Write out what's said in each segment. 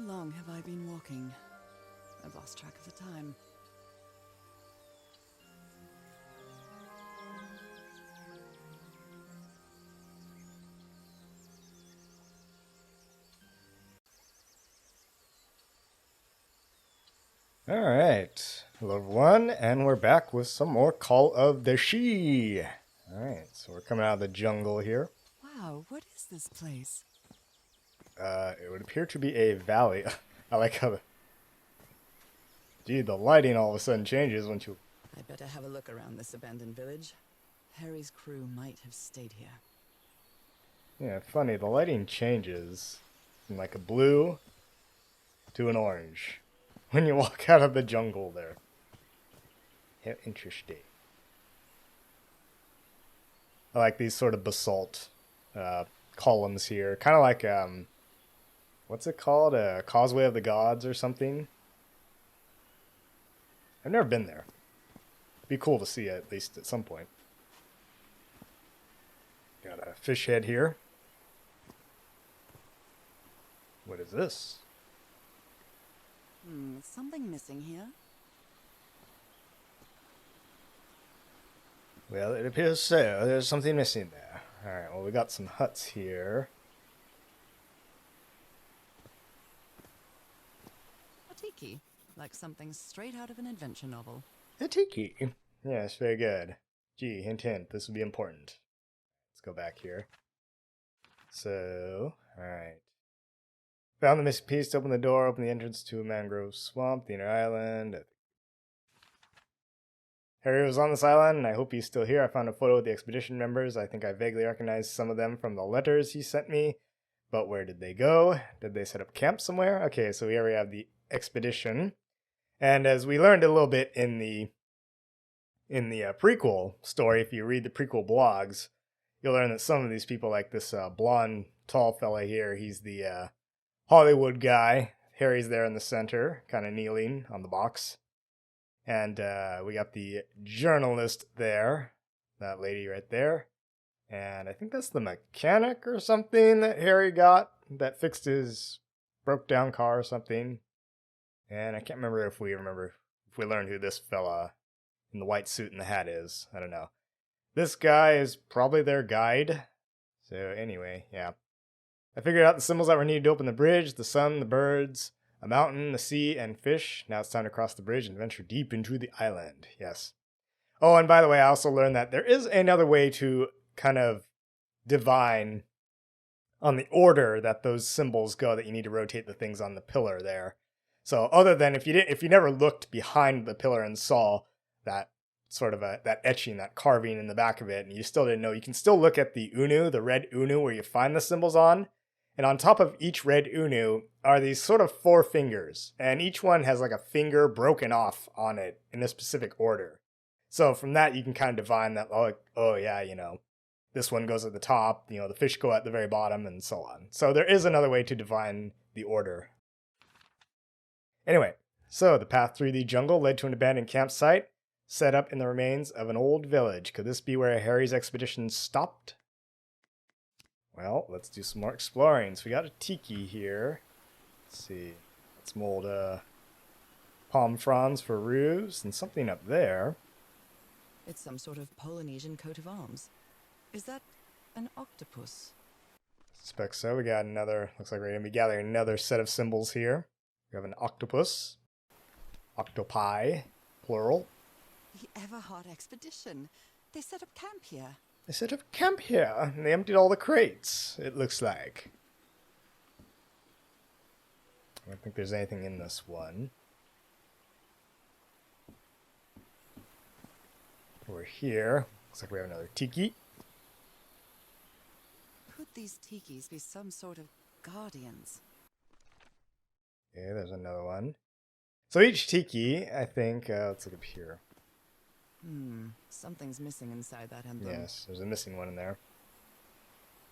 long have I been walking? I've lost track of the time. Alright, hello everyone, and we're back with some more Call of the She. Alright, so we're coming out of the jungle here. Wow, what is this place? It would appear to be a valley. I like how the lighting all of a sudden changes when you... I'd better have a look around this abandoned village. Harry's crew might have stayed here. Yeah, funny, the lighting changes from like a blue to an orange when you walk out of the jungle there. How interesting. I like these sort of basalt columns here. Kind of like, what's it called? A Causeway of the Gods or something? I've never been there. Be cool to see it, at least at some point. Got a fish head here. What is this? Something missing here. Well, it appears so. There's something missing there. Alright, well, we got some huts here. A tiki, like something straight out of an adventure novel. A tiki. Yes, very good. Gee, hint, hint. This would be important. Let's go back here. So, alright. Found the missing piece, opened the door, opened the entrance to a mangrove swamp, the inner island. Harry was on this island, and I hope he's still here. I found a photo of the expedition members. I think I vaguely recognized some of them from the letters he sent me. But where did they go? Did they set up camp somewhere? Okay, so we already have the expedition. And as we learned a little bit in the prequel story, if you read the prequel blogs, you'll learn that some of these people, like this blonde, tall fella here, he's the Hollywood guy. Harry's there in the center, kind of kneeling on the box. And we got the journalist there, that lady right there. And I think that's the mechanic or something that Harry got that fixed his broke down car or something. And I can't remember if we learned who this fella in the white suit and the hat is. I don't know. This guy is probably their guide. So anyway, yeah. I figured out the symbols that were needed to open the bridge: the sun, the birds, a mountain, the sea, and fish. Now it's time to cross the bridge and venture deep into the island. Yes. Oh, and by the way, I also learned that there is another way to kind of divine on the order that those symbols go, that you need to rotate the things on the pillar there. So other than if you never looked behind the pillar and saw that sort of that etching, that carving in the back of it, and you still didn't know, you can still look at the unu, the red unu where you find the symbols on. And on top of each red unu are these sort of 4 fingers. And each one has like a finger broken off on it in a specific order. So from that, you can kind of divine that, oh yeah, this one goes at the top, the fish go at the very bottom, and so on. So there is another way to divine the order. Anyway, so the path through the jungle led to an abandoned campsite set up in the remains of an old village. Could this be where Harry's expedition stopped? Well, let's do some more exploring. So we got a tiki here. Let's see. Let's mold palm fronds for roofs and something up there. It's some sort of Polynesian coat of arms. Is that an octopus? Suspect so. We got another, looks like we're going to be gathering another set of symbols here. We have an octopus. Octopi, plural. The Everhart expedition. They set up camp here. They set up camp here, and they emptied all the crates, it looks like. I don't think there's anything in this one. Over here, looks like we have another tiki. Could these tikis be some sort of guardians? Okay, there's another one. So each tiki, I think, let's look up here. Something's missing inside that emblem. Yes, there's a missing one in there.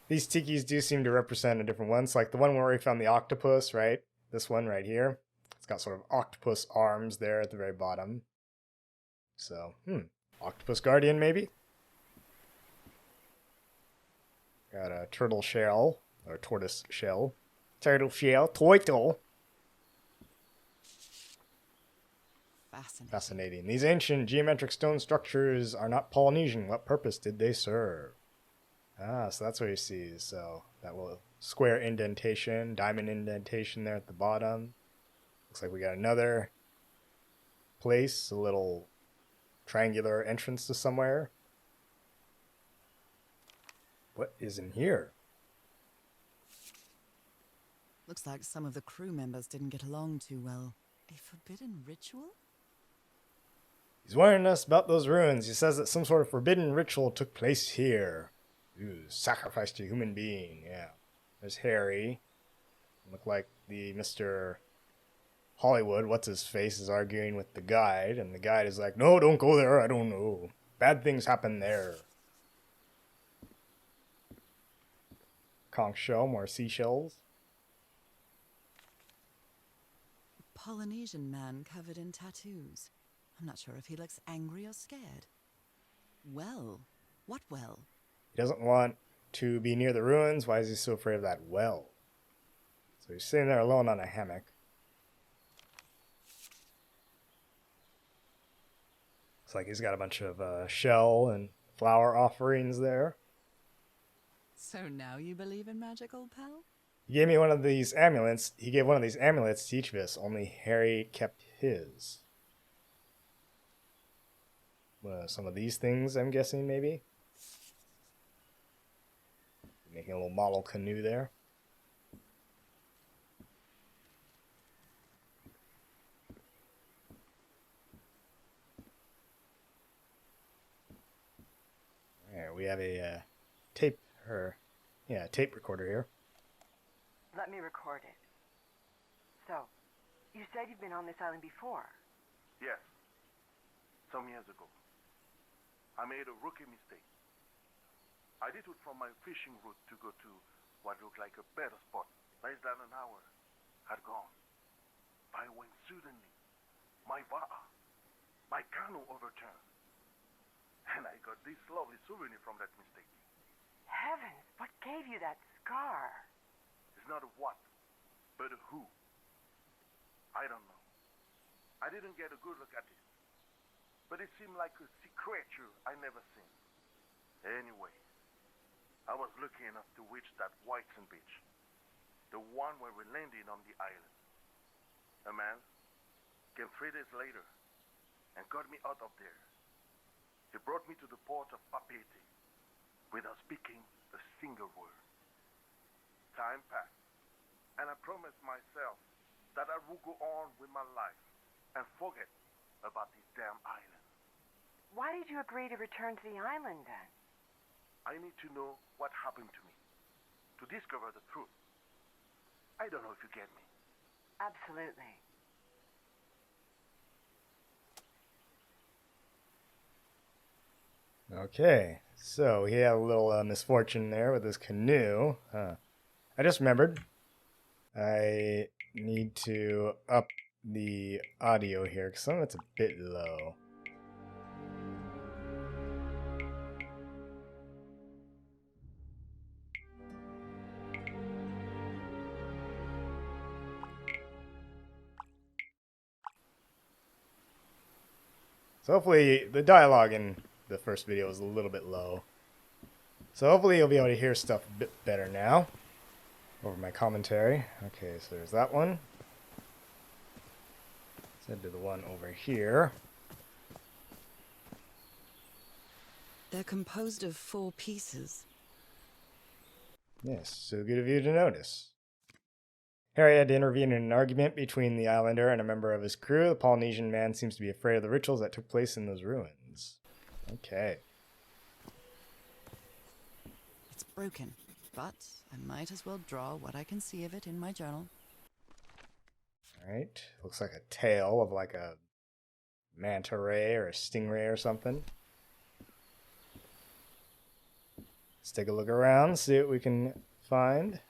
These tikis do seem to represent a different one. So like the one where we found the octopus, right? This one right here. It's got sort of octopus arms there at the very bottom. So, octopus guardian maybe? Got a turtle shell, or tortoise shell. Turtle shell, turtle. Fascinating. These ancient geometric stone structures are not Polynesian. What purpose did they serve? Ah, so that's what he sees. So that little square indentation, diamond indentation there at the bottom. Looks like we got another place, a little triangular entrance to somewhere. What is in here? Looks like some of the crew members didn't get along too well. A forbidden ritual? He's warning us about those ruins. He says that some sort of forbidden ritual took place here. Ooh, sacrifice to a human being. Yeah. There's Harry. Look like the Mr. Hollywood, what's his face, is arguing with the guide, and the guide is like, no, don't go there, I don't know. Bad things happen there. Conch shell, more seashells. A Polynesian man covered in tattoos. I'm not sure if he looks angry or scared. Well? What well? He doesn't want to be near the ruins. Why is he so afraid of that well? So he's sitting there alone on a hammock. Looks like he's got a bunch of shell and flower offerings there. So now you believe in magic, old pal? He gave me one of these amulets. He gave one of these amulets to each of us. Only Harry kept his. Some of these things, I'm guessing, maybe. Making a little model canoe there. There, we have a tape recorder here. Let me record it. So, you said you've been on this island before. Yes. Some years ago. I made a rookie mistake. I did it from my fishing route to go to what looked like a better spot. Less than an hour had gone. I went suddenly. My canoe overturned. And I got this lovely souvenir from that mistake. Heavens, what gave you that scar? It's not a what, but a who. I don't know. I didn't get a good look at it. But it seemed like a sea creature I never seen. Anyway, I was lucky enough to reach that white sand beach. The one where we landed on the island. A man came 3 days later and got me out of there. He brought me to the port of Papeete without speaking a single word. Time passed, and I promised myself that I would go on with my life and forget about this damn island. Why did you agree to return to the island then? I need to know what happened to me, to discover the truth. I don't know if you get me. Absolutely. Okay, so he had a little misfortune there with his canoe. I just remembered I need to up the audio here because some of it's a bit low. So hopefully the dialogue in the first video was a little bit low. So hopefully you'll be able to hear stuff a bit better now over my commentary. Okay, so there's that one. Let's head to the one over here. They're composed of 4 pieces. Yes, so good of you to notice. Harry had to intervene in an argument between the islander and a member of his crew. The Polynesian man seems to be afraid of the rituals that took place in those ruins. Okay. It's broken, but I might as well draw what I can see of it in my journal. Alright, looks like a tail of like a manta ray or a stingray or something. Let's take a look around, see what we can find.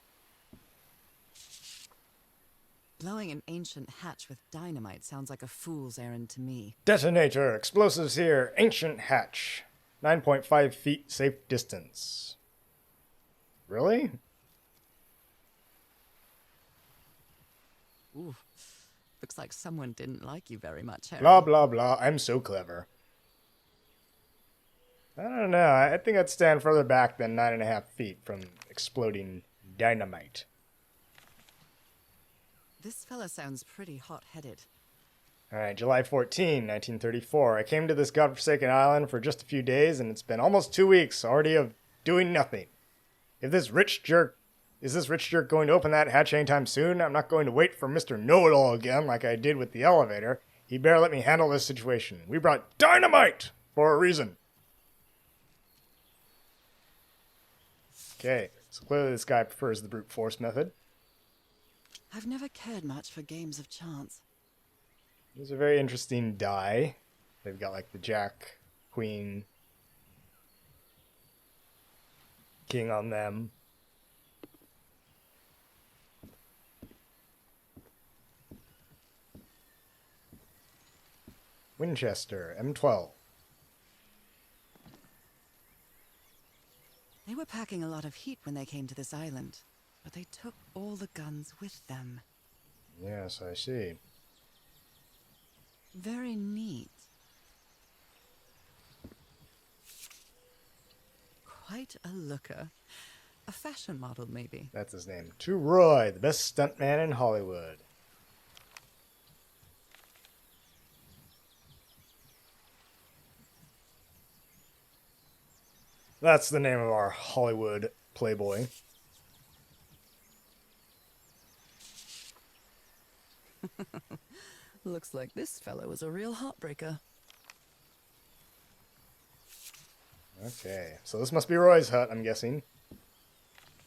Blowing an ancient hatch with dynamite sounds like a fool's errand to me. Detonator, explosives here, ancient hatch. 9.5 feet safe distance. Really? Ooh, Looks like someone didn't like you very much, Harry. Blah, blah, blah. I'm so clever. I don't know. I think I'd stand further back than 9.5 feet from exploding dynamite. This fella sounds pretty hot-headed. Alright, July 14, 1934. I came to this godforsaken island for just a few days, and it's been almost 2 weeks already of doing nothing. Is this rich jerk going to open that hatch anytime soon? I'm not going to wait for Mr. Know-It-All again like I did with the elevator. He better let me handle this situation. We brought dynamite for a reason. Okay, so clearly this guy prefers the brute force method. I've never cared much for games of chance. There's a very interesting die. They've got like the Jack, Queen, King on them. Winchester, M12. They were packing a lot of heat when they came to this island, but they took all the guns with them. Yes, I see. Very neat. Quite a looker. A fashion model, maybe. That's his name. To Roy, the best stuntman in Hollywood. That's the name of our Hollywood playboy. Looks like this fellow is a real heartbreaker. Okay, so this must be Roy's hut, I'm guessing.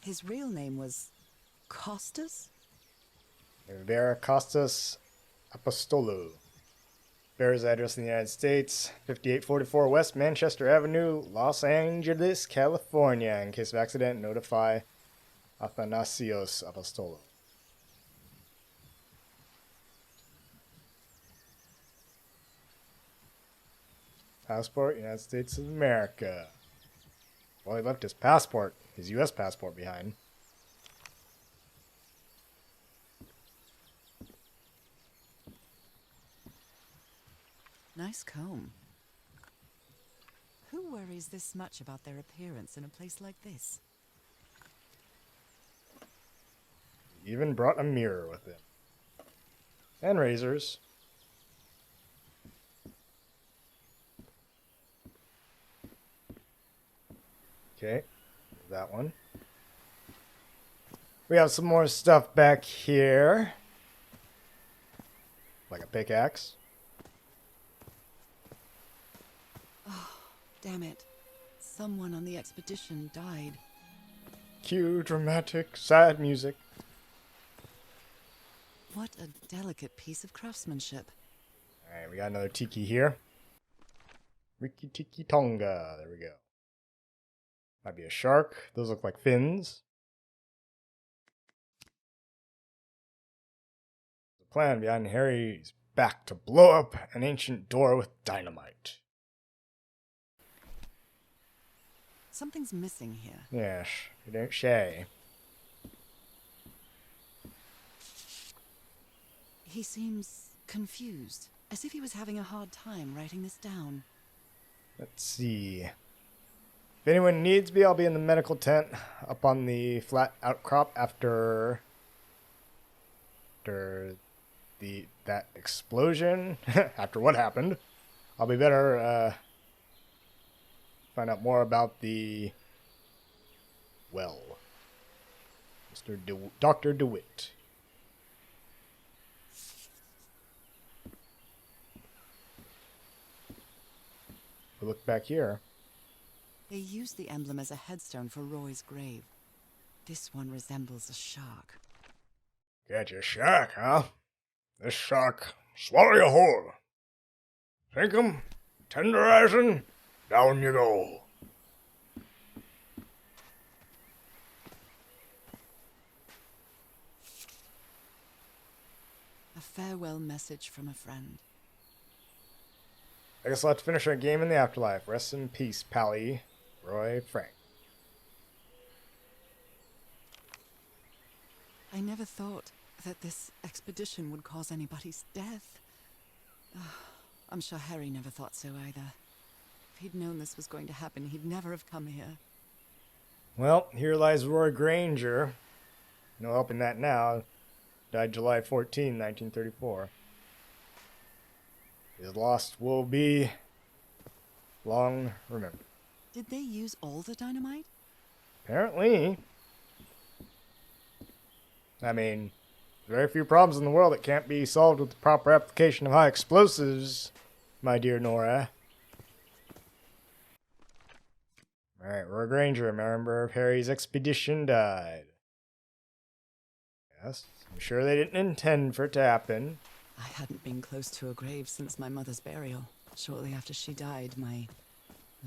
His real name was Costas? Vera Costas Apostolou. Bears address in the United States, 5844 West Manchester Avenue, Los Angeles, California. In case of accident, notify Athanasios Apostolou. Passport, United States of America. Well, he left his passport, his U.S. passport behind. Nice comb. Who worries this much about their appearance in a place like this? He even brought a mirror with him. And razors. Okay, that one. We have some more stuff back here. Like a pickaxe. Damn it. Someone on the expedition died. Cue dramatic, sad music. What a delicate piece of craftsmanship. Alright, we got another tiki here. Riki Tiki Tonga. There we go. Might be a shark. Those look like fins. The plan behind Harry's back to blow up an ancient door with dynamite. Something's missing here. Yes, you don't say. He seems confused, as if he was having a hard time writing this down. Let's see. If anyone needs me, I'll be in the medical tent up on the flat outcrop after that explosion. After what happened. I'll be better find out more about the Dr. DeWitt. We look back here. They used the emblem as a headstone for Roy's grave. This one resembles a shark. Get your shark, huh? This shark swallow you whole. Sink 'em, tenderizing, down you go. A farewell message from a friend. I guess we'll have to finish our game in the afterlife. Rest in peace, Pally. Roy Frank. I never thought that this expedition would cause anybody's death. I'm sure Harry never thought so either. If he'd known this was going to happen, he'd never have come here. Well, here lies Roy Granger. No help in that now. Died July 14, 1934. His loss will be long remembered. Did they use all the dynamite? Apparently. I mean, very few problems in the world that can't be solved with the proper application of high explosives, my dear Norah. Alright, Roy Granger, a member of Harry's expedition, died. Yes, I'm sure they didn't intend for it to happen. I hadn't been close to a grave since my mother's burial. Shortly after she died, my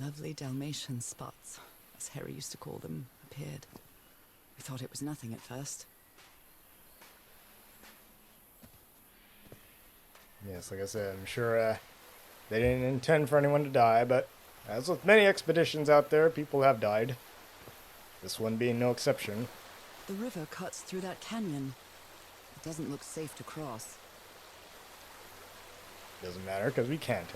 lovely Dalmatian spots, as Harry used to call them, appeared. We thought it was nothing at first. Yes, like I said, I'm sure they didn't intend for anyone to die, but as with many expeditions out there, people have died. This one being no exception. The river cuts through that canyon. It doesn't look safe to cross. Doesn't matter, because we can't.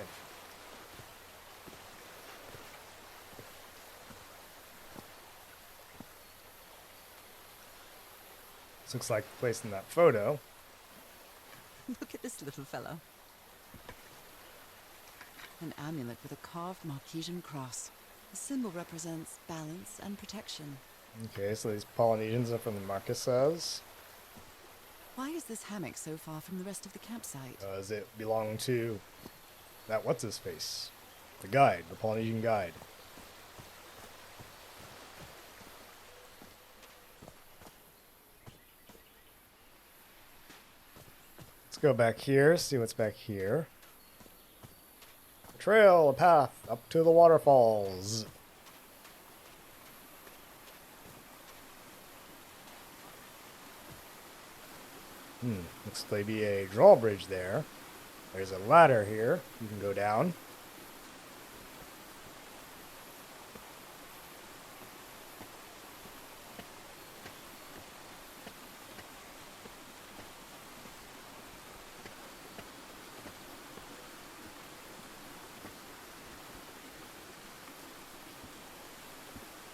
This looks like the place in that photo. Look at this little fellow. An amulet with a carved Marquesian cross. The symbol represents balance and protection. Okay, so these Polynesians are from the Marquesas. Why is this hammock so far from the rest of the campsite? Does it belong to that what's-his-face? The guide, the Polynesian guide. Let's go back here, see what's back here. A trail, a path up to the waterfalls. Looks like be a drawbridge there. There's a ladder here. You can go down.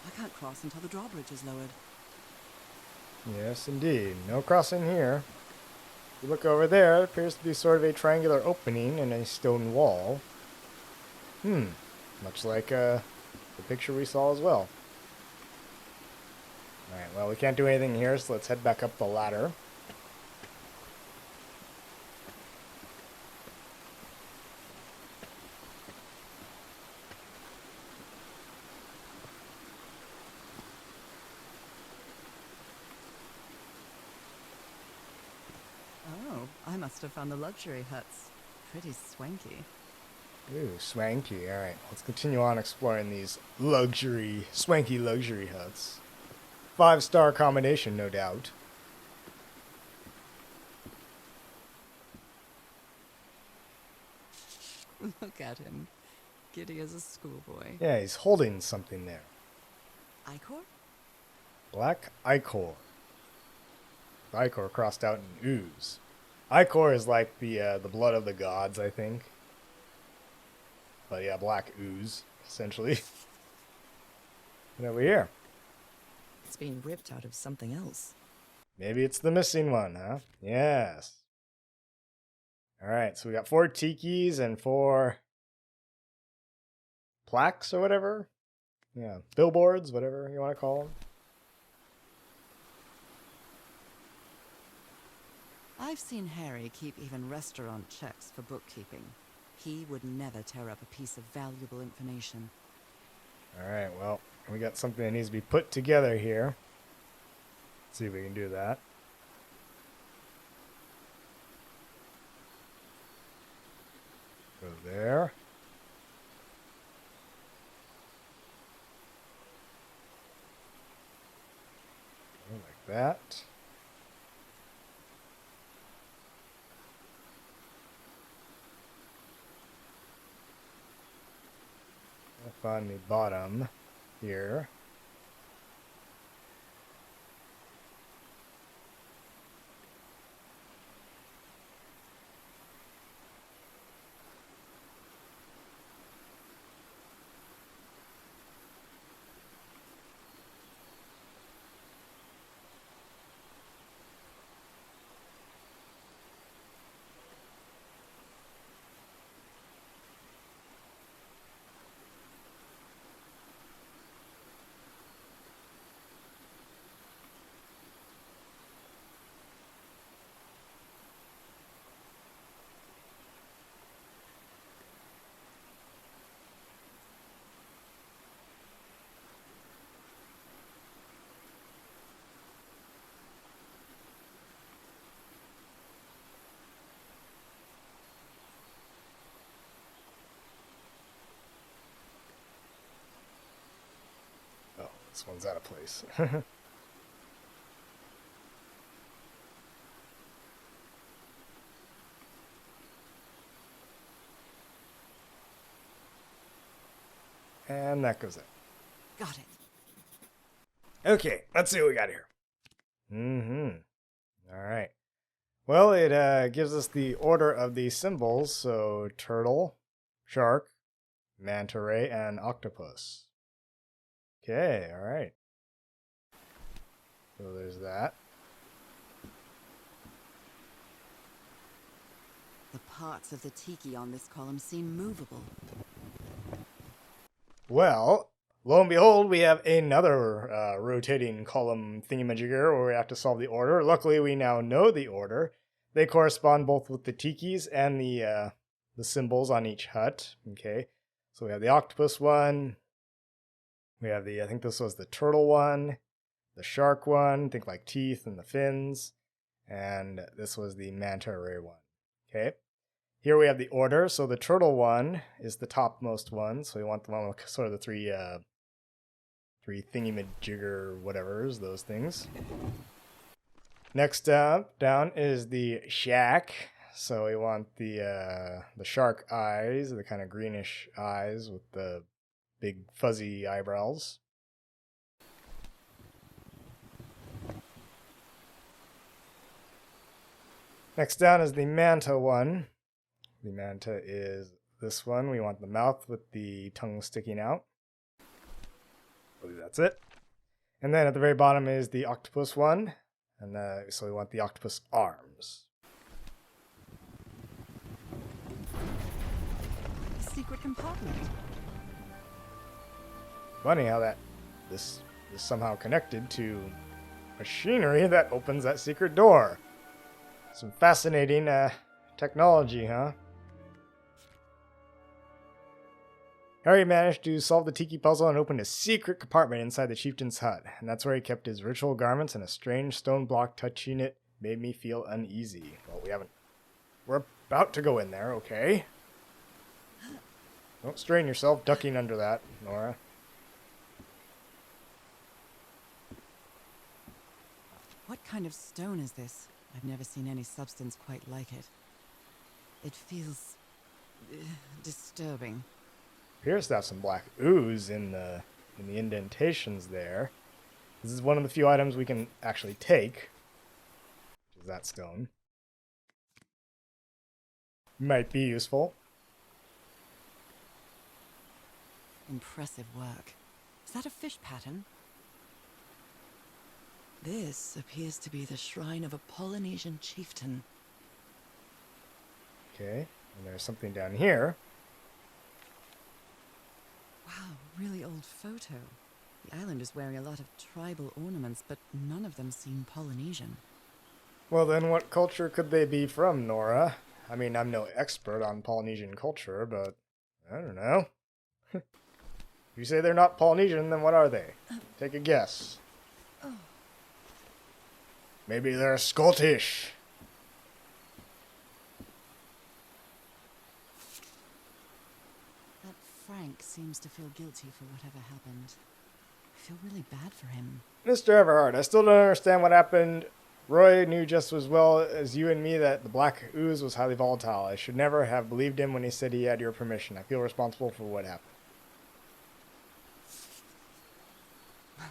I can't cross until the drawbridge is lowered. Yes, indeed. No crossing here. If you look over there, it appears to be sort of a triangular opening in a stone wall. Much like the picture we saw as well. Alright, well, we can't do anything here, so let's head back up the ladder. Oh, I must have found the luxury huts. Pretty swanky. Ooh, swanky. Alright, let's continue on exploring these swanky luxury huts. 5-star accommodation, no doubt. Look at him. Giddy as a schoolboy. Yeah, he's holding something there. Ichor? Black ichor. Ichor crossed out in ooze. Ichor is like the blood of the gods, I think. But yeah, black ooze, essentially. And over here. It's being ripped out of something else. Maybe it's the missing one, huh? Yes. Alright, so we got 4 tikis and 4 plaques or whatever. Yeah, billboards, whatever you want to call them. I've seen Harry keep even restaurant checks for bookkeeping. He would never tear up a piece of valuable information. Alright, well, we got something that needs to be put together here. Let's see if we can do that. Go there. Go like that. On the bottom here. This one's out of place. And that goes in. Got it. Okay, let's see what we got here. Alright. Well, it gives us the order of the symbols. So, turtle, shark, manta ray, and octopus. Okay, alright. So there's that. The parts of the tiki on this column seem movable. Well, lo and behold, we have another rotating column thingamajigger where we have to solve the order. Luckily, we now know the order. They correspond both with the tikis and the symbols on each hut. Okay, so we have the octopus one. We have I think this was the turtle one, the shark one, think like teeth and the fins. And this was the manta ray one. Okay. Here we have the order. So the turtle one is the topmost one. So we want the one with sort of the three thingy-majigger whatevers, those things. Next up, down is the shack. So we want the shark eyes, the kind of greenish eyes with the big fuzzy eyebrows. Next down is the manta one. The manta is this one. We want the mouth with the tongue sticking out. I believe that's it. And then at the very bottom is the octopus one. And so we want the octopus arms. A secret compartment. Funny how this is somehow connected to machinery that opens that secret door. Some fascinating technology, huh? Harry managed to solve the tiki puzzle and opened a secret compartment inside the chieftain's hut, and that's where he kept his ritual garments, and a strange stone block touching it made me feel uneasy. Well, we're about to go in there, okay? Don't strain yourself ducking under that, Norah. What kind of stone is this? I've never seen any substance quite like it. It feels disturbing. Appears to have some black ooze in the indentations there. This is one of the few items we can actually take, which is that stone. Might be useful. Impressive work. Is that a fish pattern? This appears to be the shrine of a Polynesian chieftain. Okay, and there's something down here. Wow, really old photo. The island is wearing a lot of tribal ornaments, but none of them seem Polynesian. Well, then what culture could they be from, Norah? I mean, I'm no expert on Polynesian culture, but I don't know. If you say they're not Polynesian, then what are they? Take a guess. Maybe they're Scottish. That Frank seems to feel guilty for whatever happened. I feel really bad for him. Mr. Everhart, I still don't understand what happened. Roy knew just as well as you and me that the black ooze was highly volatile. I should never have believed him when he said he had your permission. I feel responsible for what happened.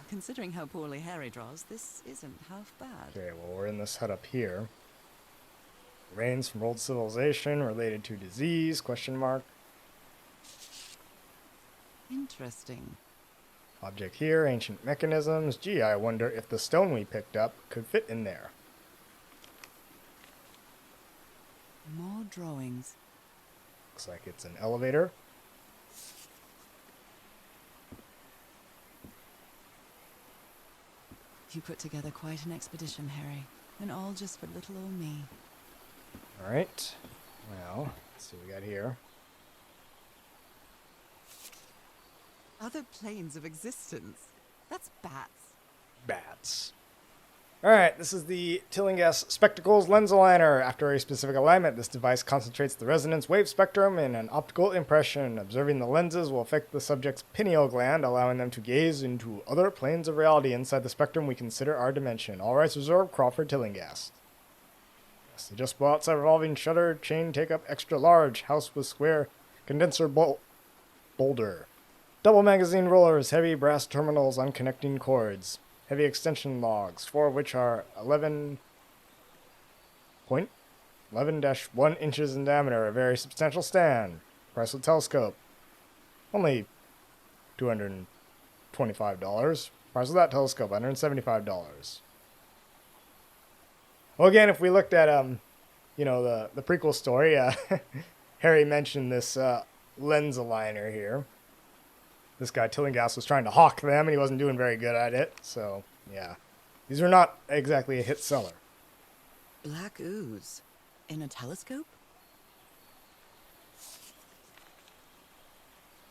Considering how poorly Harry draws, this isn't half bad. Okay, well, we're in this hut up here. Rains from old civilization related to disease, question mark. Interesting. Object here, ancient mechanisms. Gee, I wonder if the stone we picked up could fit in there. More drawings. Looks like it's an elevator. You put together quite an expedition, Harry. And all just for little old me. Alright. Well, let's see what we got here. Other planes of existence. That's bats. Bats. Alright, this is the Tillinghast Spectacles Lens Aligner. After a specific alignment, this device concentrates the resonance wave spectrum in an optical impression. Observing the lenses will affect the subject's pineal gland, allowing them to gaze into other planes of reality inside the spectrum we consider our dimension. All rights reserved, Crawford Tillinghast. Yes, adjustable outside revolving shutter, chain take-up extra large, house with square condenser boulder. Double magazine rollers, heavy brass terminals on connecting cords. Heavy extension logs, 4 of which are 11.11-1 inches in diameter, a very substantial stand. Price of the telescope, only $225. Price of that telescope, $175. Well, again, if we looked at the prequel story, Harry mentioned this lens aligner here. This guy Tillinghast was trying to hawk them, and he wasn't doing very good at it. So, yeah. These are not exactly a hit seller. Black ooze. In a telescope?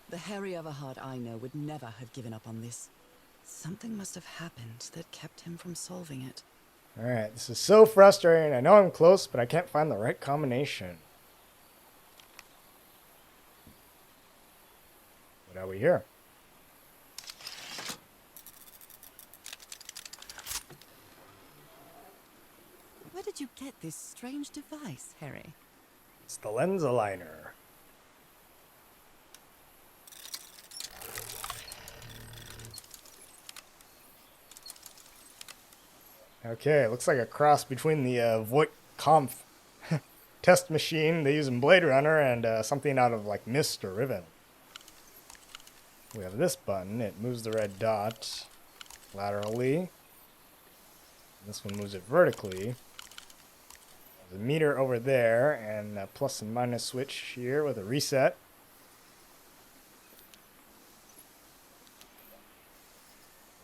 The Harry Everhart I know would never have given up on this. Something must have happened that kept him from solving it. Alright, this is so frustrating. I know I'm close, but I can't find the right combination. What are we here? Where did you get this strange device, Harry? It's the lens aligner. Okay, looks like a cross between the Voight Kampf test machine they use in Blade Runner and something out of like Mist or Riven. We have this button. It moves the red dot laterally. This one moves it vertically. There's a meter over there and a plus and minus switch here with a reset.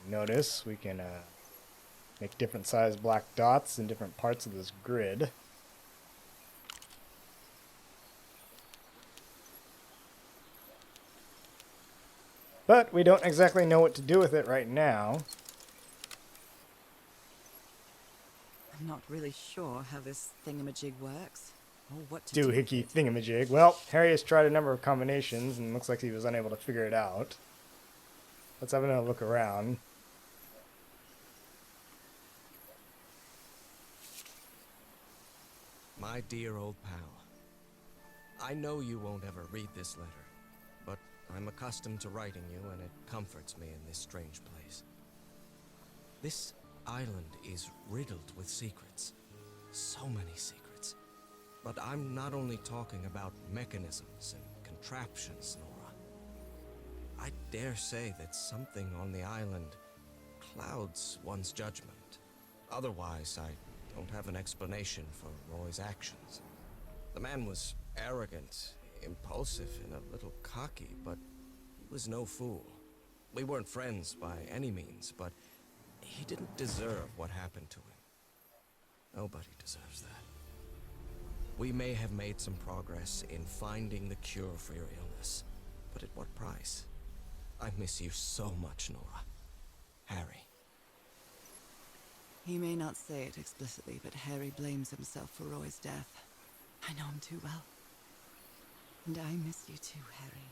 Notice we can make different sized black dots in different parts of this grid. But we don't exactly know what to do with it right now. I'm not really sure how this thingamajig works, or what to do. Doohickey thingamajig. Well, Harry has tried a number of combinations and looks like he was unable to figure it out. Let's have another look around. My dear old pal, I know you won't ever read this letter, but I'm accustomed to writing you and it comforts me in this strange place. This island is riddled with secrets. So many secrets. But I'm not only talking about mechanisms and contraptions, Norah. I dare say that something on the island clouds one's judgment. Otherwise, I don't have an explanation for Roy's actions. The man was arrogant, impulsive, and a little cocky, but he was no fool. We weren't friends by any means, but he didn't deserve what happened to him. Nobody deserves that. We may have made some progress in finding the cure for your illness, but at what price? I miss you so much, Norah. Harry. He may not say it explicitly, but Harry blames himself for Roy's death. I know him too well. And I miss you too, Harry.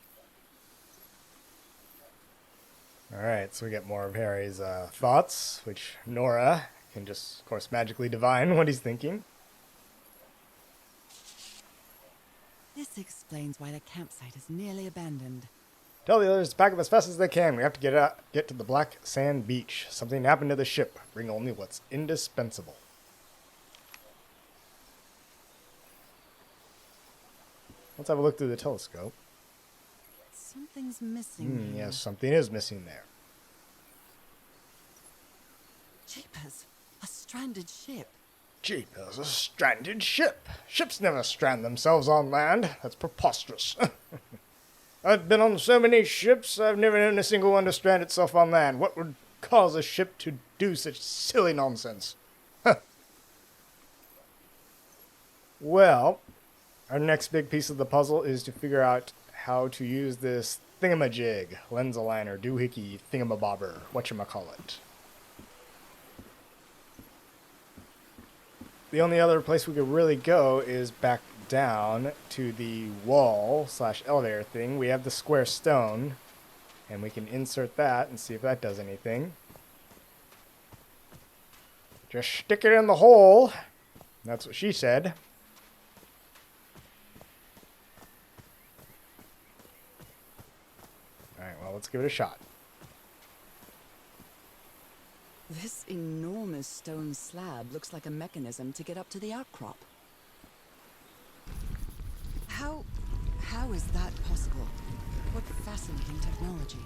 Alright, so we get more of Harry's thoughts, which Norah can just, of course, magically divine what he's thinking. This explains why the campsite is nearly abandoned. Tell the others to pack up as fast as they can. We have to get to the black sand beach. Something happened to the ship. Bring only what's indispensable. Let's have a look through the telescope. Something's missing here. Yes, something is missing there. Jeepers, a stranded ship. Jeepers, a stranded ship. Ships never strand themselves on land. That's preposterous. I've been on so many ships, I've never known a single one to strand itself on land. What would cause a ship to do such silly nonsense? Well, our next big piece of the puzzle is to figure out how to use this thingamajig, lens aligner, doohickey, thingamabobber, whatchamacallit. the only other place we could really go is back down to the wall / elevator thing. We have the square stone, and we can insert that and see if that does anything. Just stick it in the hole. That's what she said. Alright, well, let's give it a shot. This enormous stone slab looks like a mechanism to get up to the outcrop. How is that possible? What fascinating technology.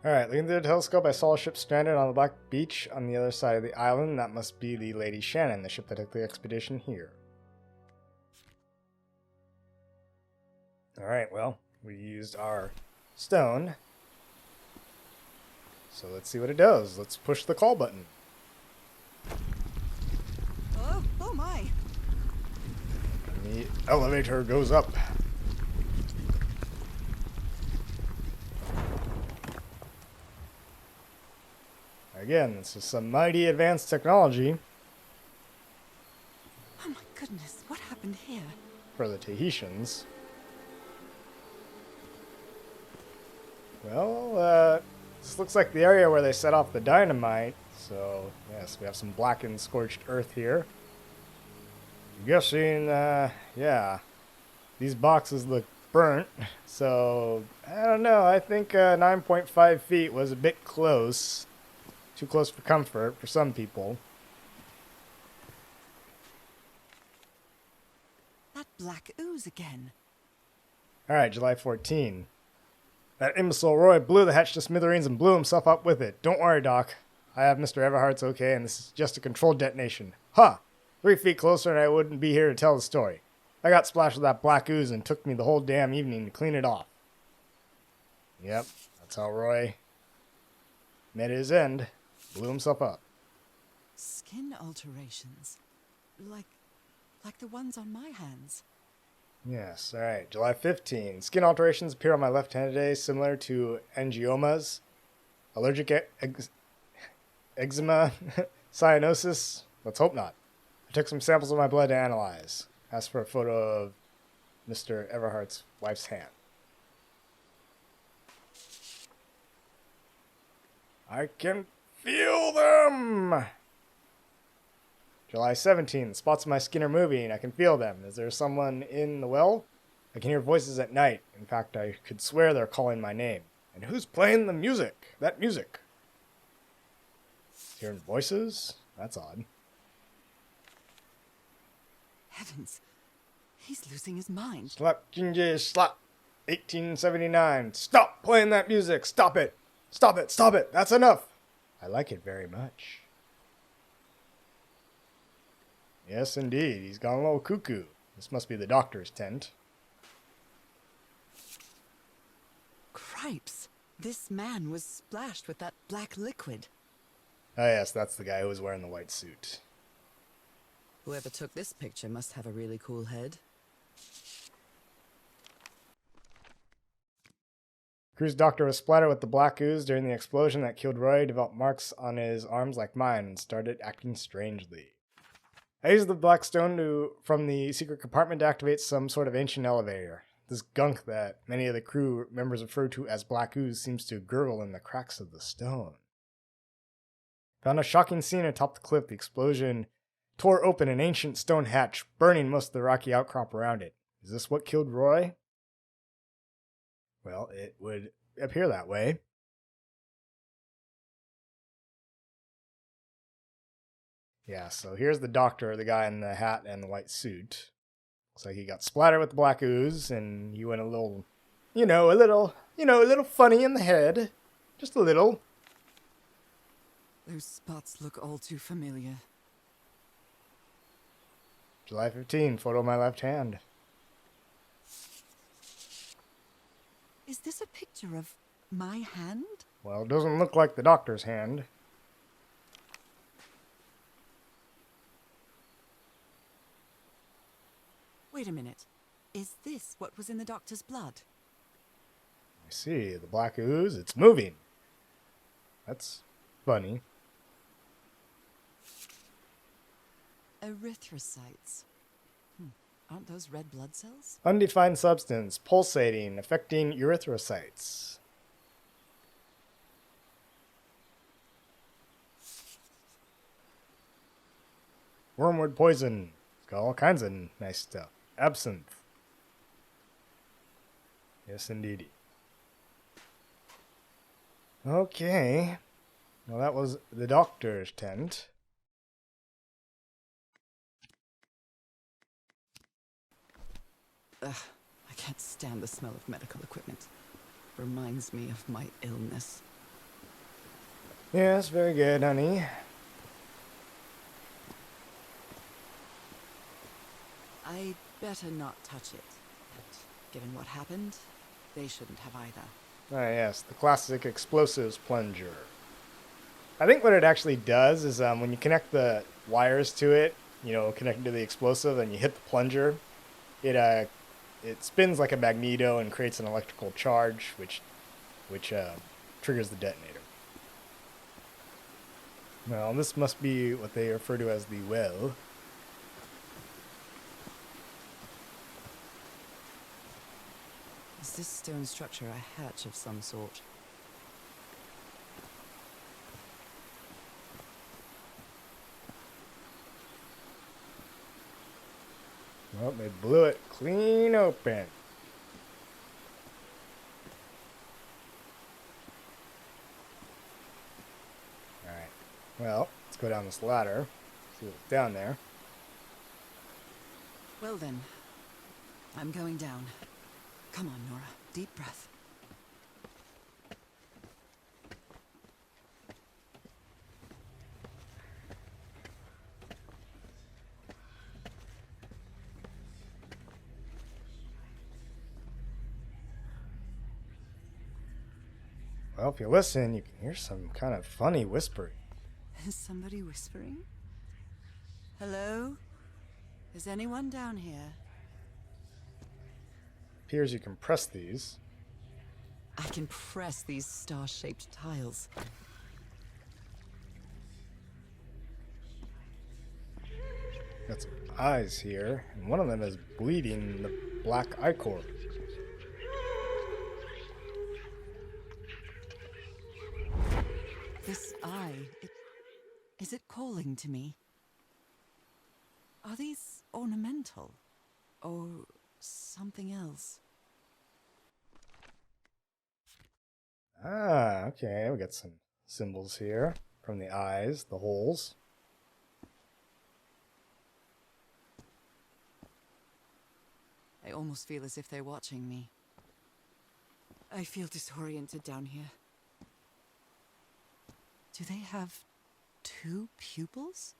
Alright, looking through the telescope, I saw a ship stranded on the black beach on the other side of the island. That must be the Lady Shannon, the ship that took the expedition here. Alright, well, we used our stone. So let's see what it does. Let's push the call button. Oh my! And the elevator goes up. Again, this is some mighty advanced technology Oh my goodness, what happened here? for the Tahitians. Well, this looks like the area where they set off the dynamite. So, yes, we have some blackened, scorched earth here. I'm guessing, yeah, these boxes look burnt. So, I don't know. I think 9.5 feet was a bit close. Too close for comfort for some people. That black ooze again. Alright, July 14. That imbecile Roy blew the hatch to smithereens and blew himself up with it. Don't worry, Doc. I have Mr. Everhart's okay, and this is just a controlled detonation. Huh! 3 feet closer and I wouldn't be here to tell the story. I got splashed with that black ooze and took me the whole damn evening to clean it off. Yep, that's how Roy met his end. Blew himself up. Skin alterations. Like the ones on my hands. Yes, alright. July 15. Skin alterations appear on my left hand today, similar to angiomas, allergic eczema, cyanosis. Let's hope not. I took some samples of my blood to analyze. Asked for a photo of Mr. Everhart's wife's hand. I can feel them! July 17th. Spots of my skin are moving. I can feel them. Is there someone in the well? I can hear voices at night. In fact, I could swear they're calling my name. And who's playing the music? That music. Hearing voices? That's odd. Heavens, he's losing his mind. Slap, Jinjay, slap. 1879. Stop playing that music. Stop it. Stop it. Stop it. That's enough. I like it very much. Yes, indeed. He's gone a little cuckoo. This must be the doctor's tent. Cripes! This man was splashed with that black liquid. Oh yes, that's the guy who was wearing the white suit. Whoever took this picture must have a really cool head. Crew's doctor was splattered with the black ooze during the explosion that killed Roy, developed marks on his arms like mine, and started acting strangely. I used the black stone from the secret compartment to activate some sort of ancient elevator. This gunk that many of the crew members refer to as black ooze seems to gurgle in the cracks of the stone. Found a shocking scene atop the cliff. The explosion tore open an ancient stone hatch, burning most of the rocky outcrop around it. Is this what killed Roy? Well, it would appear that way. Yeah, so here's the doctor, the guy in the hat and the white suit. Looks like he got splattered with the black ooze, and he went a little, a little funny in the head. Just a little. Those spots look all too familiar. July 15, photo of my left hand. Is this a picture of my hand? Well, it doesn't look like the doctor's hand. Wait a minute. Is this what was in the doctor's blood? I see, the black ooze, it's moving. That's funny. Erythrocytes. Aren't those red blood cells? Undefined substance, pulsating, affecting erythrocytes. Wormwood poison. It's got all kinds of nice stuff. Absinthe. Yes, indeedy. Okay. Well, that was the doctor's tent. Ugh, I can't stand the smell of medical equipment. Reminds me of my illness. Yes, very good, honey. I'd better not touch it. And given what happened, they shouldn't have either. Ah, yes, the classic explosives plunger. I think what it actually does is when you connect the wires to it, connected to the explosive, and you hit the plunger, it spins like a magneto and creates an electrical charge, which triggers the detonator. Well, this must be what they refer to as the well. Is this stone structure a hatch of some sort? Well, they blew it clean open. Alright. Well, let's go down this ladder. See what's down there. Well then, I'm going down. Come on, Norah. Deep breath. Well, if you listen, you can hear some kind of funny whispering. Is somebody whispering? Hello? Is anyone down here? Appears you can press these. I can press these star-shaped tiles. Got some eyes here, and one of them is bleeding the black ichor. This eye, is it calling to me? Are these ornamental? Or something else? Ah, okay, we got some symbols here from the eyes, the holes. I almost feel as if they're watching me. I feel disoriented down here. Do they have 2 pupils?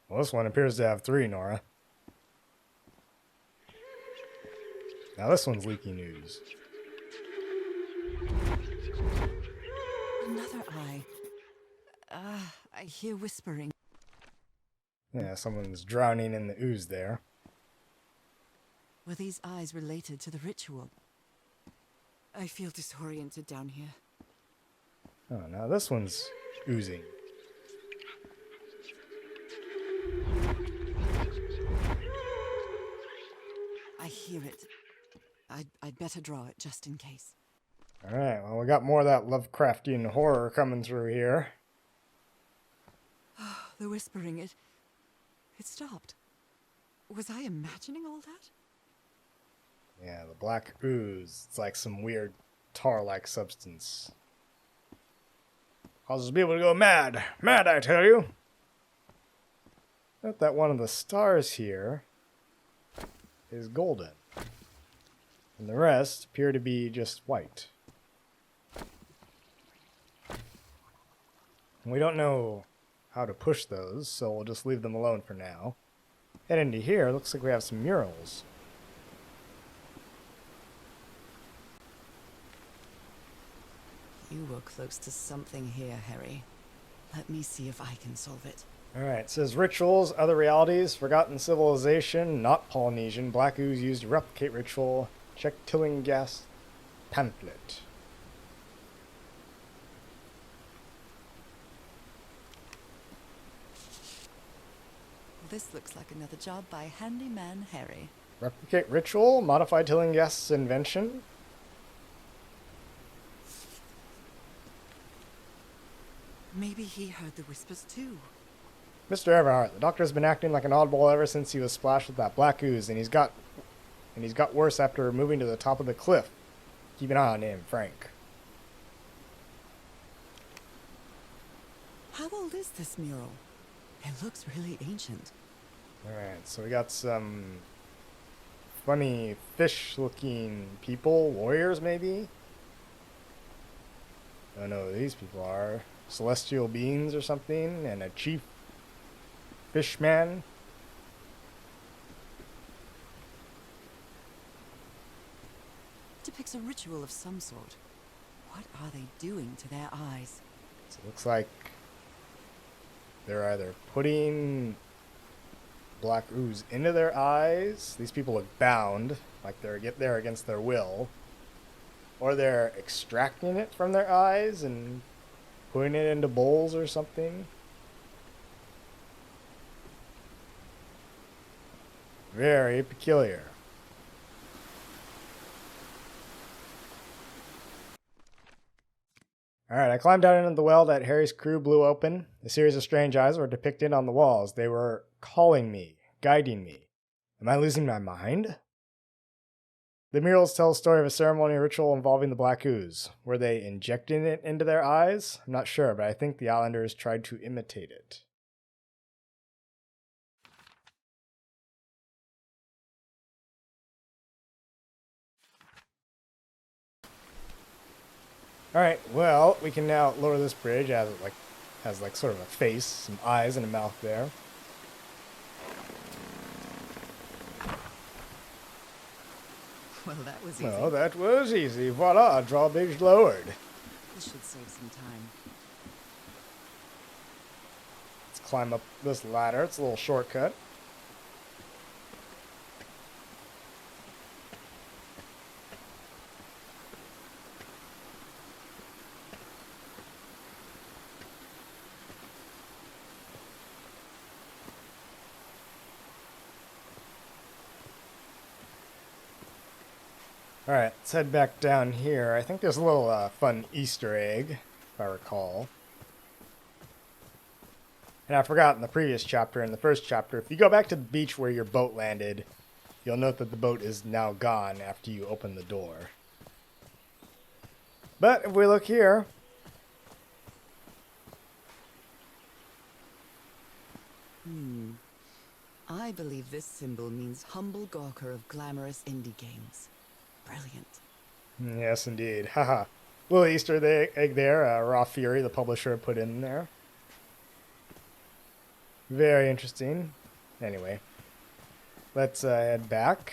Well, this one appears to have 3, Nora. Now this one's leaking ooze. Another eye. I hear whispering. Yeah, someone's drowning in the ooze there. Were these eyes related to the ritual? I feel disoriented down here. Oh, now this one's oozing. I hear it. I'd better draw it just in case. Alright, well, we got more of that Lovecraftian horror coming through here. The whispering, it stopped. Was I imagining all that? Yeah, the black ooze. It's like some weird tar-like substance. Causes people to go mad. Mad, I tell you. Note that one of the stars here is golden. And the rest appear to be just white. We don't know how to push those, so we'll just leave them alone for now. Head into here, looks like we have some murals. You were close to something here, Harry. Let me see if I can solve it. Alright, it says rituals, other realities, forgotten civilization, not Polynesian, black ooze used to replicate ritual, check Tillinghast pamphlet. This looks like another job by Handyman Harry. Replicate ritual, modify Tillinghast's invention. Maybe he heard the whispers too. Mr. Everhart, the doctor's been acting like an oddball ever since he was splashed with that black ooze, and he's got worse after moving to the top of the cliff. Keep an eye on him, Frank. How old is this mural? It looks really ancient. Alright, so we got some funny fish-looking people, warriors maybe? I don't know who these people are. Celestial beings or something, and a chief fishman. Depicts a ritual of some sort. What are they doing to their eyes? So it looks like they're either putting black ooze into their eyes. These people look bound, like they're there against their will. Or they're extracting it from their eyes and putting it into bowls or something. Very peculiar. Alright, I climbed down into the well that Harry's crew blew open. A series of strange eyes were depicted on the walls. They were calling me, guiding me. Am I losing my mind? The murals tell a story of a ceremony ritual involving the black ooze. Were they injecting it into their eyes? I'm not sure, but I think the islanders tried to imitate it. Alright, well, we can now lower this bridge as it has sort of a face, some eyes and a mouth there. Well, that was easy. Well, that was easy. Voila, drawbridge lowered. This should save some time. Let's climb up this ladder. It's a little shortcut. Alright, let's head back down here. I think there's a little fun Easter egg, if I recall. And I forgot in the previous chapter, in the first chapter, if you go back to the beach where your boat landed, you'll note that the boat is now gone after you open the door. But if we look here, I believe this symbol means humble gawker of glamorous indie games. Brilliant. yes indeed, haha. Little Easter egg there, Raw Fury, the publisher, put in there. Very interesting. Anyway, let's head back.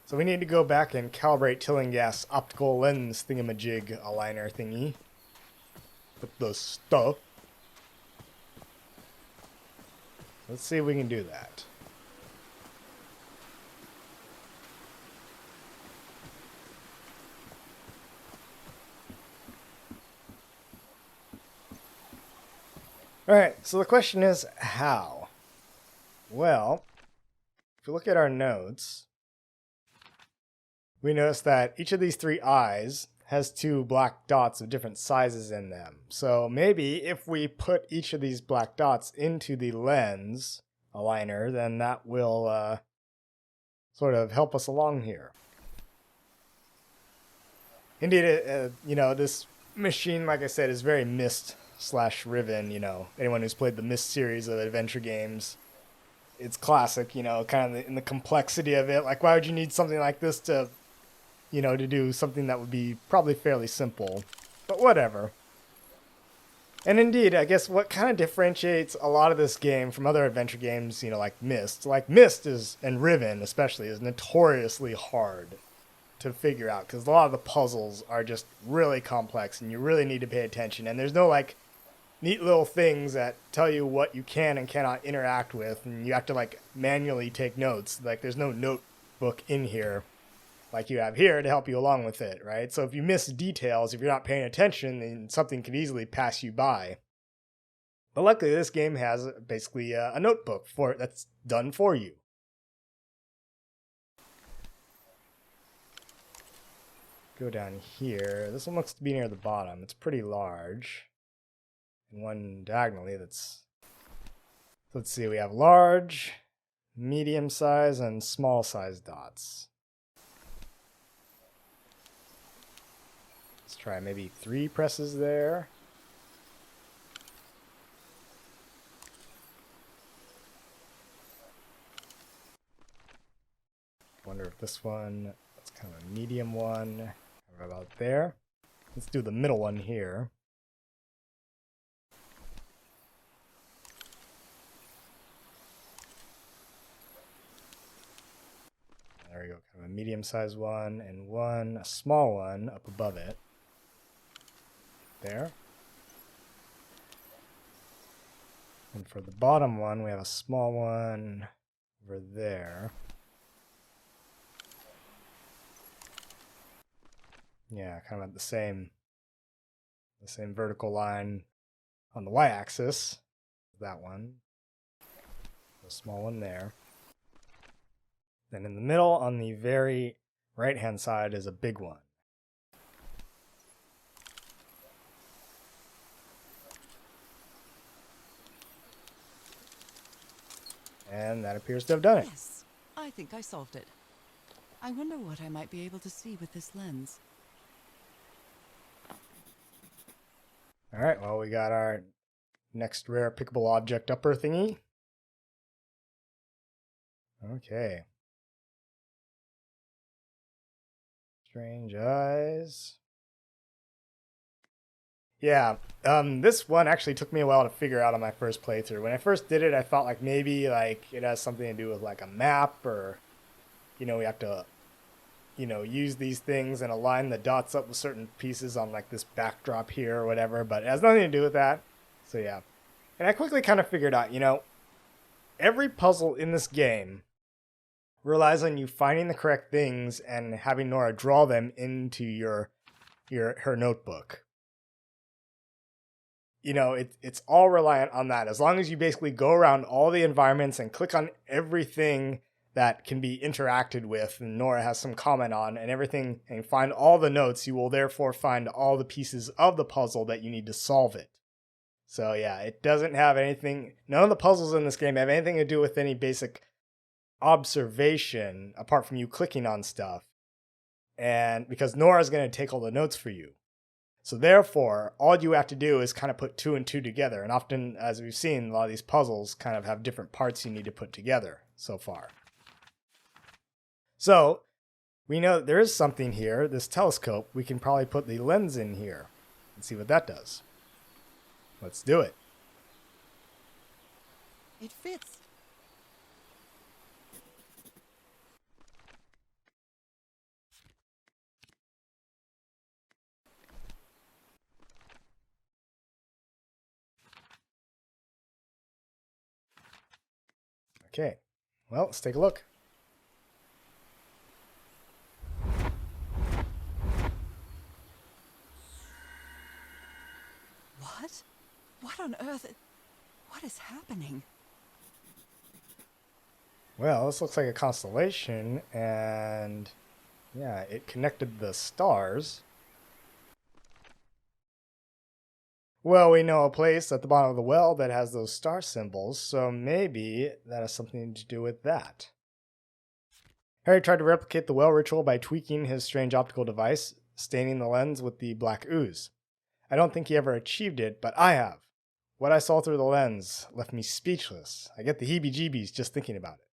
So we need to go back and calibrate Tillinghast's optical lens thingamajig aligner thingy. With the stuff. Let's see if we can do that. Alright, so the question is, how? Well, if we look at our notes, we notice that each of these three eyes has two black dots of different sizes in them. So maybe if we put each of these black dots into the lens aligner, then that will sort of help us along here. Indeed, this machine, like I said, is very Myst/Riven. Anyone who's played the Myst series of adventure games, it's classic, kind of in the complexity of it. Like, why would you need something like this to do something that would be probably fairly simple? But whatever. And indeed, I guess what kind of differentiates a lot of this game from other adventure games, like Myst. Like, Myst and Riven especially, is notoriously hard to figure out, because a lot of the puzzles are just really complex, and you really need to pay attention. And there's no, neat little things that tell you what you can and cannot interact with, and you have to, manually take notes. There's no notebook in here like you have here to help you along with it, right? So if you miss details, if you're not paying attention, then something could easily pass you by. But luckily, this game has basically a notebook that's done for you. Go down here. This one looks to be near the bottom. It's pretty large. And one diagonally that's... Let's see, we have large, medium size, and small size dots. Let's try maybe 3 presses there. Wonder if this one, that's kind of a medium one. Right about there. Let's do the middle one here. There we go, kind of a medium-sized one, and a small one up above it. There. And for the bottom one, we have a small one over there. Yeah, kind of at the same vertical line on the y-axis. That one. A small one there. Then in the middle, on the very right-hand side, is a big one. And that appears to have done it. Yes, I think I solved it. I wonder what I might be able to see with this lens. Alright, well, we got our next rare pickable object upper thingy. Okay. Strange eyes. Yeah, this one actually took me a while to figure out on my first playthrough. When I first did it, I thought like maybe like it has something to do with like a map, or, you know, we have to, you know, use these things and align the dots up with certain pieces on like this backdrop here or whatever, but it has nothing to do with that. So yeah. And I quickly kind of figured out, you know, every puzzle in this game relies on you finding the correct things and having Norah draw them into her notebook. You know, it's all reliant on that. As long as you basically go around all the environments and click on everything that can be interacted with and Norah has some comment on and everything, and find all the notes, you will therefore find all the pieces of the puzzle that you need to solve it. So yeah, it doesn't have anything, none of the puzzles in this game have anything to do with any basic observation apart from you clicking on stuff. And because Norah's going to take all the notes for you. So therefore, all you have to do is kind of put 2 and 2 together. And often, as we've seen, a lot of these puzzles kind of have different parts you need to put together so far. So, we know that there is something here, this telescope. We can probably put the lens in here and see what that does. Let's do it. It fits. Okay, well, let's take a look. What? What on earth? What is happening? Well, this looks like a constellation, and yeah, it connected the stars. Well, we know a place at the bottom of the well that has those star symbols, so maybe that has something to do with that. Harry tried to replicate the well ritual by tweaking his strange optical device, staining the lens with the black ooze. I don't think he ever achieved it, but I have. What I saw through the lens left me speechless. I get the heebie-jeebies just thinking about it.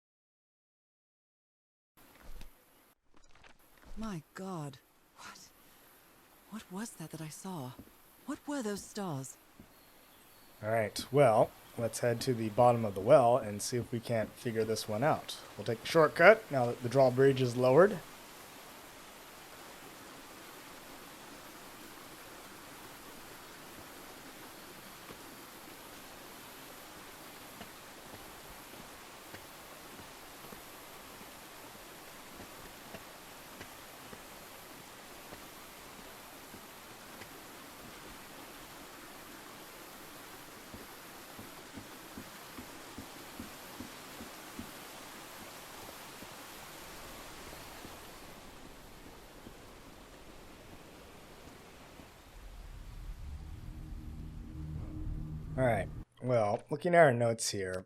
My God. What was that I saw? What were those stars? Alright, well, let's head to the bottom of the well and see if we can't figure this one out. We'll take a shortcut now that the drawbridge is lowered. Alright, well, looking at our notes here,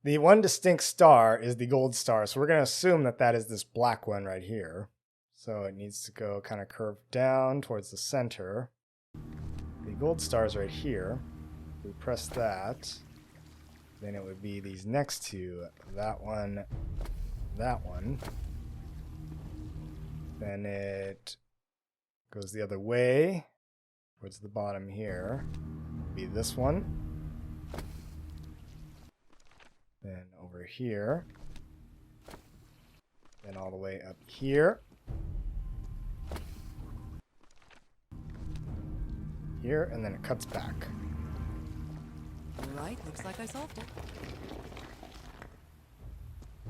the one distinct star is the gold star, so we're going to assume that that is this black one right here. So it needs to go kind of curve down towards the center. The gold star is right here. If we press that, then it would be these next two, that one. Then it goes the other way, towards the bottom here. It'd be this one. Then over here. Then all the way up here. Here, and then it cuts back. All right, looks like I solved it.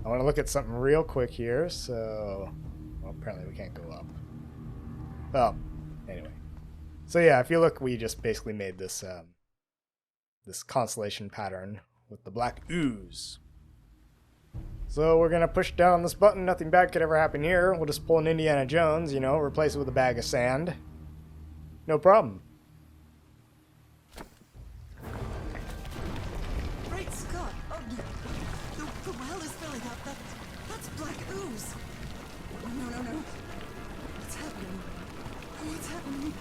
I want to look at something real quick here, so... Well, apparently we can't go up. Well, anyway. So yeah, if you look, we just basically made this, this constellation pattern with the black ooze. So we're going to push down this button. Nothing bad could ever happen here. We'll just pull an Indiana Jones, you know, replace it with a bag of sand. No problem. Great Scott! Oh, the well is filling up. That's black ooze. Oh, no. What's happening? What's happening?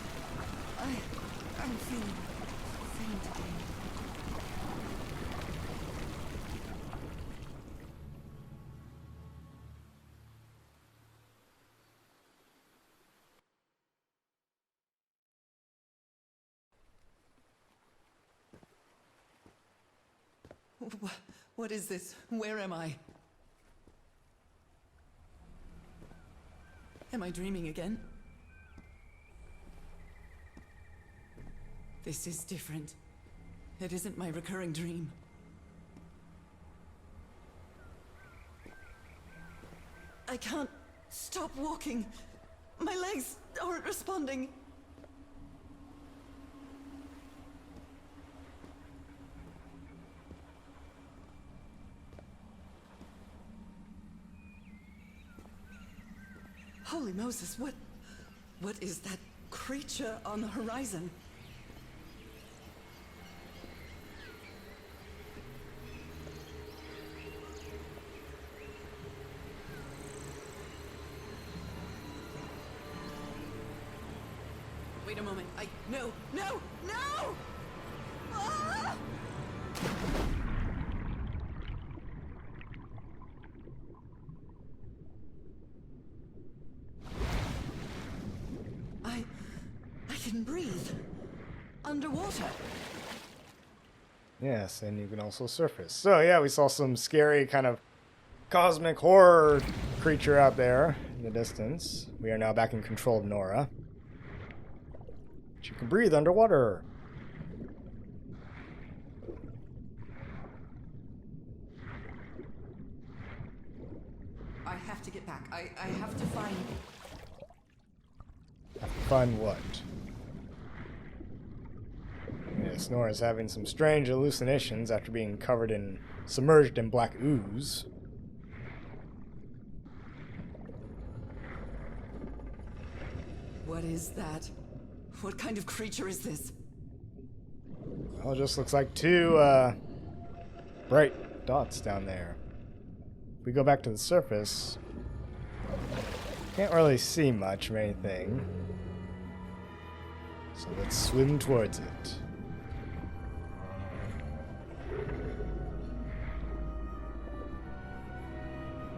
I'm feeling faint again. What is this? Where am I? Am I dreaming again? This is different. It isn't my recurring dream. I can't stop walking. My legs aren't responding. Holy Moses, what is that creature on the horizon? Wait a moment. No! Ah! I can breathe. Underwater. Yes, and you can also surface. So yeah, we saw some scary kind of cosmic horror creature out there in the distance. We are now back in control of Norah. She can breathe underwater. I have to get back. I have to find... Find what? Yes, Norah's having some strange hallucinations after being submerged in black ooze. What is that? What kind of creature is this? Well, it just looks like two bright dots down there. If we go back to the surface, can't really see much of anything. So let's swim towards it.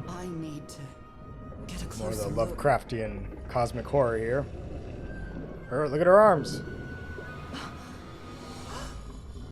I need to get a More of closer the look. Lovecraftian cosmic horror here. Look at her arms.